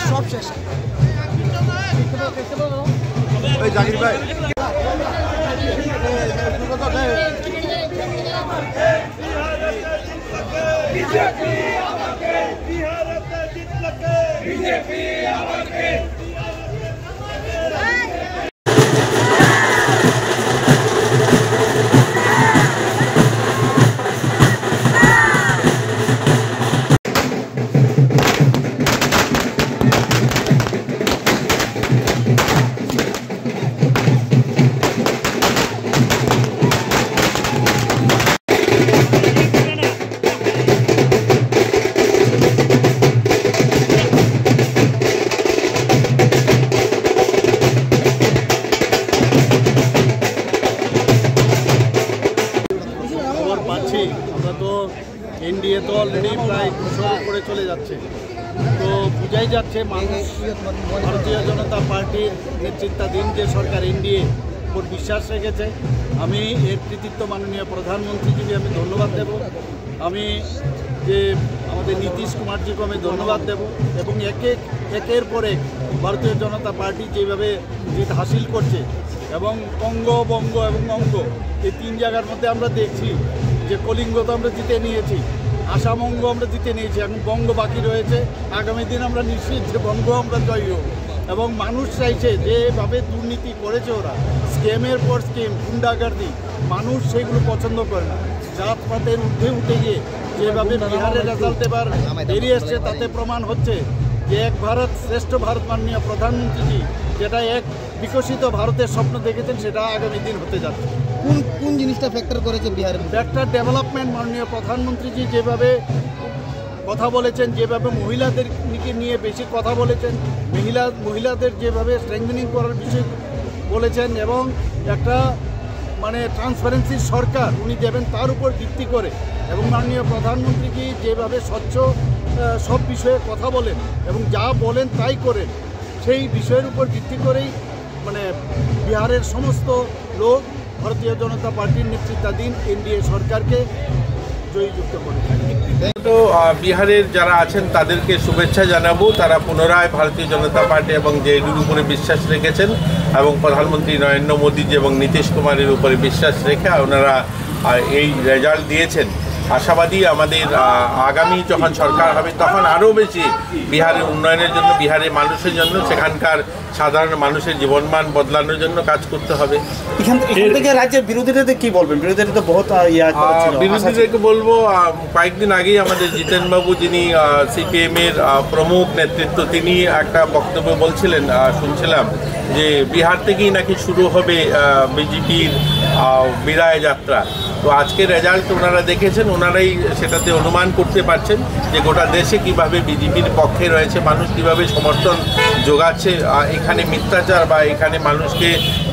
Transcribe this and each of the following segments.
সব শেষ ওই জাকির ভাই বিজেপি আমাকে বিহারেতে জিতলকে বিজেপি আমাকে আমরা তো এনডিএ তো অলরেডি প্রায় 200 উপরে চলে যাচ্ছে, তো বোঝাই যাচ্ছে মানুষ ভারতীয় জনতা পার্টির নেতৃত্বাধীন যে সরকার এনডিএ উপর বিশ্বাস রেখেছে। আমি এর কৃতিত্ব মাননীয় প্রধানমন্ত্রীজিকে আমি ধন্যবাদ দেব, আমি যে আমাদের নীতিশ কুমারজিকে আমি ধন্যবাদ দেব এবং একের পর এক ভারতীয় জনতা পার্টি যেভাবে জিত হাসিল করছে এবং অঙ্গ বঙ্গ এবং অঙ্গ এই 3 জায়গার মধ্যে আমরা দেখছি যে কলিঙ্গ তো আমরা জিতে নিয়েছি, আসাম অঙ্গ আমরা জিতে নিয়েছি, এখন বঙ্গ বাকি রয়েছে। আগামী দিন আমরা নিশ্চিত যে বঙ্গ আমরা জয়ী হব এবং মানুষ চাইছে যেভাবে দুর্নীতি করেছে ওরা, স্কেমের পর স্কেম, গুন্ডাগার্দি, মানুষ সেগুলো পছন্দ করে না। জাতপাতের ঊর্ধ্বে উঠে গিয়ে যেভাবে বিহারের রেজাল্ট এবার বেরিয়ে এসছে তাতে প্রমাণ হচ্ছে যে এক ভারত শ্রেষ্ঠ ভারত মাননীয় প্রধানমন্ত্রীজি যেটা এক বিকশিত ভারতের স্বপ্ন দেখেছেন সেটা আগামী দিন হতে যাচ্ছে। কোন জিনিসটা ফ্যাক্টর করেছে বিহারের? Factor development. মাননীয় প্রধানমন্ত্রীজি যেভাবে কথা বলেছেন, যেভাবে মহিলাদেরকে নিয়ে বেশি কথা বলেছেন, মহিলাদের যেভাবে স্ট্রেংথেনিং করার বিষয় বলেছেন এবং একটা মানে ট্রান্সপারেন্সির সরকার উনি দেবেন তার উপর ভিত্তি করে, এবং মাননীয় প্রধানমন্ত্রীজি যেভাবে স্বচ্ছ সব বিষয়ে কথা বলেন এবং যা বলেন তাই করেন, সেই বিষয়ের উপর ভিত্তি করেই মানে বিহারের সমস্ত লোক ভারতীয় জনতা পার্টির নেতৃত্বাধীন এনডিএ সরকারকে জয়যুক্ত করেছে। তো বিহারের যারা আছেন তাদেরকে শুভেচ্ছা জানাবো, তারা পুনরায় ভারতীয় জনতা পার্টি এবং জেডিইউর উপরে বিশ্বাস রেখেছেন এবং প্রধানমন্ত্রী নরেন্দ্র মোদী এবং নীতিশ কুমারের উপরে বিশ্বাস রেখে ওনারা এই রেজাল্ট দিয়েছেন। আশাবাদী আমাদের আগামী যখন সরকার হবে তখন আরও বেশি বিহারের উন্নয়নের জন্য, বিহারের মানুষের জন্য, সেখানকার সাধারণ মানুষের জীবনমান বদলানোর জন্য কাজ করতে হবে। এখান থেকে রাজ্যের বিরোধীদের কি বলবেন? বিরোধীরা তো বহুত বিরোধীদেরকে বলবো, কয়েকদিন আগেই আমাদের জিতেনবাবু যিনি সিপিএমের প্রমুখ নেতৃত্ব, তিনি একটা বক্তব্য বলছিলেন, শুনছিলাম যে বিহার থেকেই নাকি শুরু হবে বিজেপির বিদায় যাত্রা। তো আজকের রেজাল্ট ওনারা দেখেছেন, ওনারাই সেটাতে অনুমান করতে পারছেন যে গোটা দেশে কিভাবে বিজেপির পক্ষে রয়েছে মানুষ, কিভাবে সমর্থন যোগাচ্ছে। এখানে মিথ্যাচার বা এখানে মানুষকে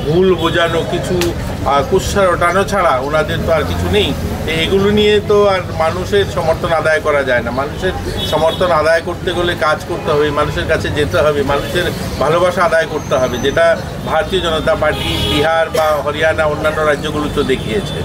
ভুল বোঝানো, কিছু কুৎসা রটানো ছাড়া ওনাদের তো আর কিছু নেই। এগুলো নিয়ে তো আর মানুষের সমর্থন আদায় করা যায় না। মানুষের সমর্থন আদায় করতে গেলে কাজ করতে হবে, মানুষের কাছে যেতে হবে, মানুষের ভালোবাসা আদায় করতে হবে, যেটা ভারতীয় জনতা পার্টি বিহার বা হরিয়ানা অন্যান্য রাজ্যগুলো তো দেখিয়েছে।